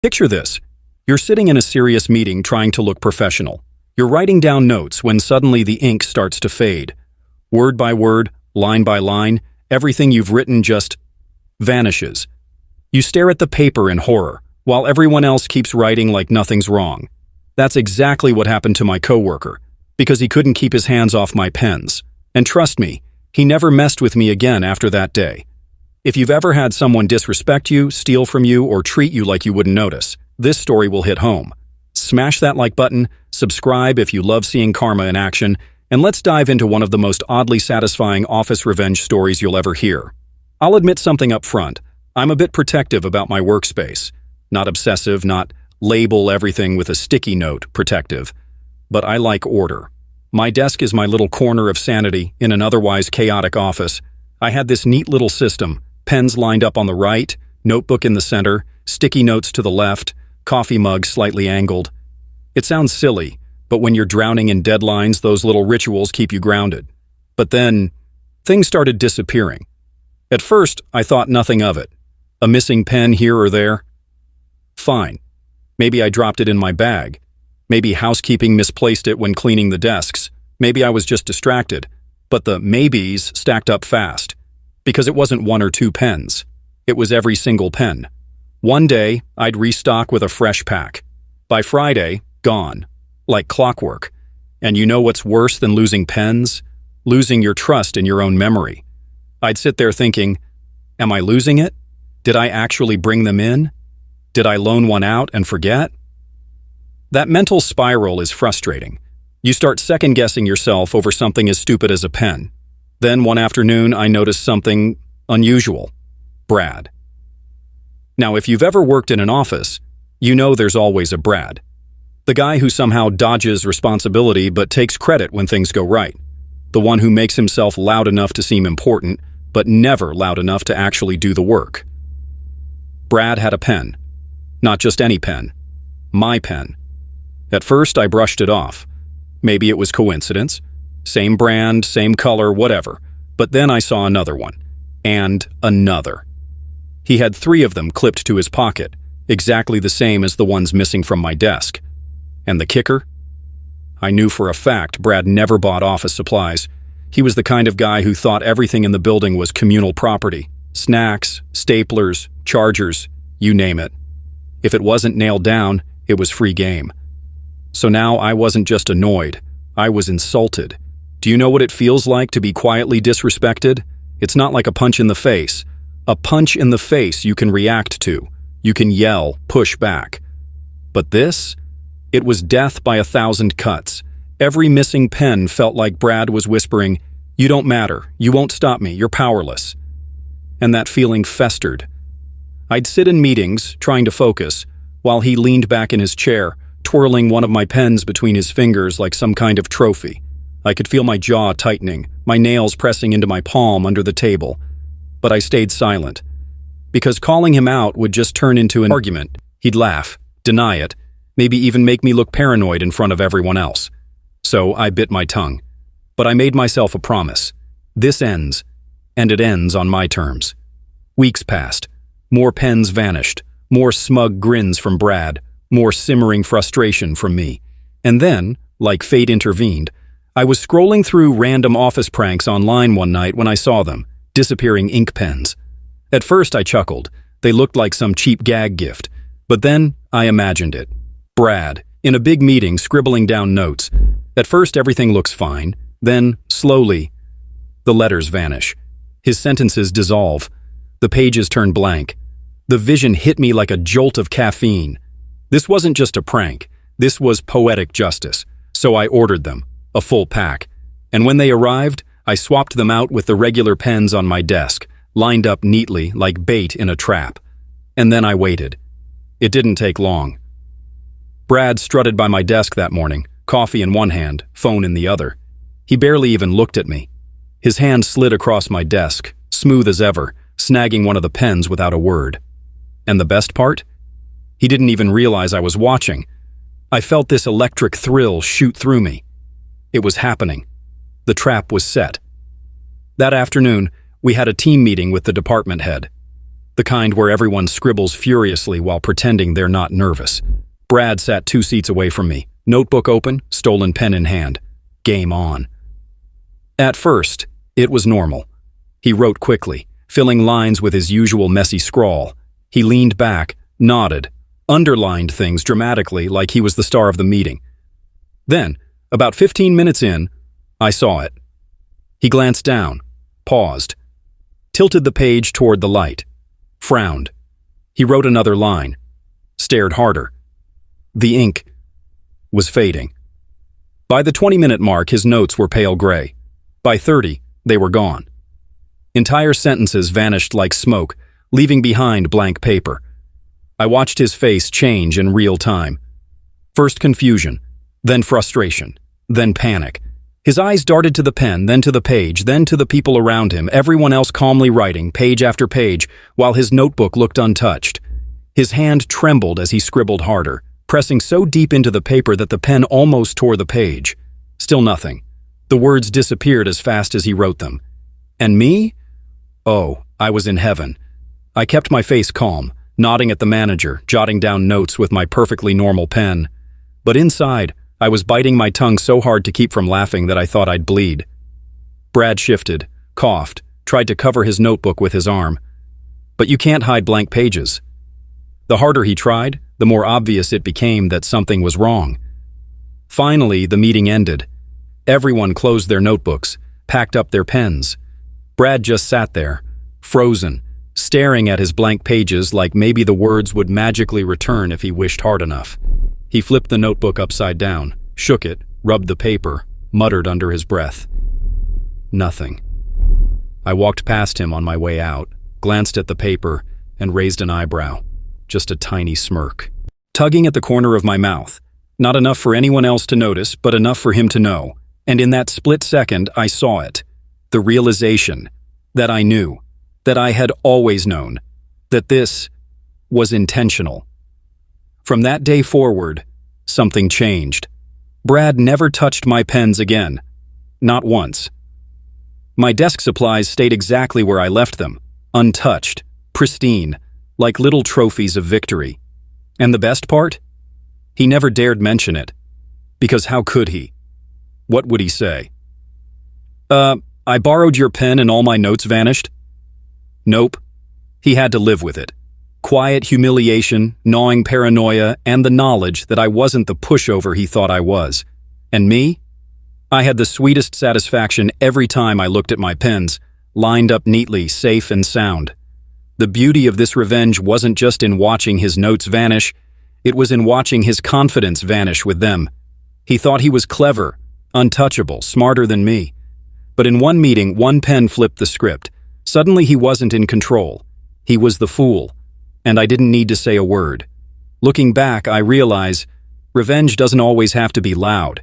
Picture this. You're sitting in a serious meeting trying to look professional. You're writing down notes when suddenly the ink starts to fade. Word by word, line by line, everything you've written just vanishes. You stare at the paper in horror, while everyone else keeps writing like nothing's wrong. That's exactly what happened to my coworker, because he couldn't keep his hands off my pens. And trust me, he never messed with me again after that day. If you've ever had someone disrespect you, steal from you, or treat you like you wouldn't notice, this story will hit home. Smash that like button, subscribe if you love seeing karma in action, and let's dive into one of the most oddly satisfying office revenge stories you'll ever hear. I'll admit something up front. I'm a bit protective about my workspace. Not obsessive, not label everything with a sticky note protective. But I like order. My desk is my little corner of sanity in an otherwise chaotic office. I had this neat little system, pens lined up on the right, notebook in the center, sticky notes to the left, coffee mug slightly angled. It sounds silly, but when you're drowning in deadlines, those little rituals keep you grounded. But then, things started disappearing. At first, I thought nothing of it. A missing pen here or there? Fine. Maybe I dropped it in my bag. Maybe housekeeping misplaced it when cleaning the desks. Maybe I was just distracted. But the maybes stacked up fast. Because it wasn't one or two pens. It was every single pen. One day, I'd restock with a fresh pack. By Friday, gone. Like clockwork. And you know what's worse than losing pens? Losing your trust in your own memory. I'd sit there thinking, am I losing it? Did I actually bring them in? Did I loan one out and forget? That mental spiral is frustrating. You start second-guessing yourself over something as stupid as a pen. Then one afternoon, I noticed something unusual. Brad. Now, if you've ever worked in an office, you know there's always a Brad. The guy who somehow dodges responsibility but takes credit when things go right. The one who makes himself loud enough to seem important, but never loud enough to actually do the work. Brad had a pen. Not just any pen. My pen. At first, I brushed it off. Maybe it was coincidence. Same brand, same color, whatever. But then I saw another one. And another. He had 3 of them clipped to his pocket, exactly the same as the ones missing from my desk. And the kicker? I knew for a fact Brad never bought office supplies. He was the kind of guy who thought everything in the building was communal property. Snacks, staplers, chargers, you name it. If it wasn't nailed down, it was free game. So now I wasn't just annoyed, I was insulted. Do you know what it feels like to be quietly disrespected? It's not like a punch in the face. A punch in the face you can react to. You can yell, push back. But this? It was death by 1,000 cuts. Every missing pen felt like Brad was whispering, "You don't matter, you won't stop me, you're powerless." And that feeling festered. I'd sit in meetings, trying to focus, while he leaned back in his chair, twirling one of my pens between his fingers like some kind of trophy. I could feel my jaw tightening, my nails pressing into my palm under the table. But I stayed silent. Because calling him out would just turn into an argument. He'd laugh, deny it, maybe even make me look paranoid in front of everyone else. So I bit my tongue. But I made myself a promise. This ends, and it ends on my terms. Weeks passed. More pens vanished. More smug grins from Brad. More simmering frustration from me. And then, like fate intervened, I was scrolling through random office pranks online one night when I saw them, disappearing ink pens. At first I chuckled. They looked like some cheap gag gift. But then I imagined it. Brad, in a big meeting, scribbling down notes. At first everything looks fine. Then, slowly, the letters vanish. His sentences dissolve. The pages turn blank. The vision hit me like a jolt of caffeine. This wasn't just a prank. This was poetic justice. So I ordered them, a full pack. And when they arrived, I swapped them out with the regular pens on my desk, lined up neatly like bait in a trap. And then I waited. It didn't take long. Brad strutted by my desk that morning, coffee in one hand, phone in the other. He barely even looked at me. His hand slid across my desk, smooth as ever, snagging one of the pens without a word. And the best part? He didn't even realize I was watching. I felt this electric thrill shoot through me. It was happening. The trap was set. That afternoon, we had a team meeting with the department head. the kind where everyone scribbles furiously while pretending they're not nervous. Brad sat 2 seats away from me, notebook open, stolen pen in hand. Game on. At first, it was normal. He wrote quickly, filling lines with his usual messy scrawl. He leaned back, nodded, underlined things dramatically like he was the star of the meeting. Then, about 15 minutes in, I saw it. He glanced down, paused, tilted the page toward the light, frowned. He wrote another line, stared harder. The ink was fading. By the 20-minute mark, his notes were pale gray. By 30, they were gone. Entire sentences vanished like smoke, leaving behind blank paper. I watched his face change in real time. First confusion, then frustration, then panic. His eyes darted to the pen, then to the page, then to the people around him, everyone else calmly writing, page after page, while his notebook looked untouched. His hand trembled as he scribbled harder, pressing so deep into the paper that the pen almost tore the page. Still nothing. The words disappeared as fast as he wrote them. And me? Oh, I was in heaven. I kept my face calm, nodding at the manager, jotting down notes with my perfectly normal pen. But inside, I was biting my tongue so hard to keep from laughing that I thought I'd bleed. Brad shifted, coughed, tried to cover his notebook with his arm. But you can't hide blank pages. The harder he tried, the more obvious it became that something was wrong. Finally, the meeting ended. Everyone closed their notebooks, packed up their pens. Brad just sat there, frozen, staring at his blank pages like maybe the words would magically return if he wished hard enough. He flipped the notebook upside down, shook it, rubbed the paper, muttered under his breath. Nothing. I walked past him on my way out, glanced at the paper, and raised an eyebrow. Just a tiny smirk. Tugging at the corner of my mouth. Not enough for anyone else to notice, but enough for him to know. And in that split second, I saw it. The realization that I knew, that I had always known, that this was intentional. From that day forward, something changed. Brad never touched my pens again. Not once. My desk supplies stayed exactly where I left them, untouched, pristine, like little trophies of victory. And the best part? He never dared mention it. Because how could he? What would he say? I borrowed your pen and all my notes vanished? Nope. He had to live with it. Quiet humiliation, gnawing paranoia, and the knowledge that I wasn't the pushover he thought I was. And me? I had the sweetest satisfaction every time I looked at my pens, lined up neatly, safe and sound. The beauty of this revenge wasn't just in watching his notes vanish, it was in watching his confidence vanish with them. He thought he was clever, untouchable, smarter than me. But in one meeting, one pen flipped the script. Suddenly he wasn't in control. He was the fool. And I didn't need to say a word. Looking back, I realize revenge doesn't always have to be loud.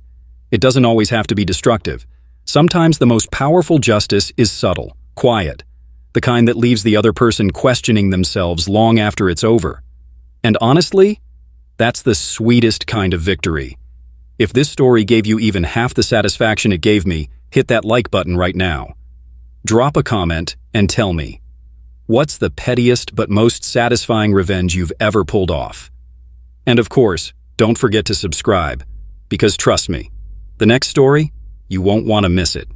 It doesn't always have to be destructive. Sometimes the most powerful justice is subtle, quiet, the kind that leaves the other person questioning themselves long after it's over. And honestly, that's the sweetest kind of victory. If this story gave you even half the satisfaction it gave me, hit that like button right now. Drop a comment and tell me, what's the pettiest but most satisfying revenge you've ever pulled off? And of course, don't forget to subscribe, because trust me, the next story, you won't want to miss it.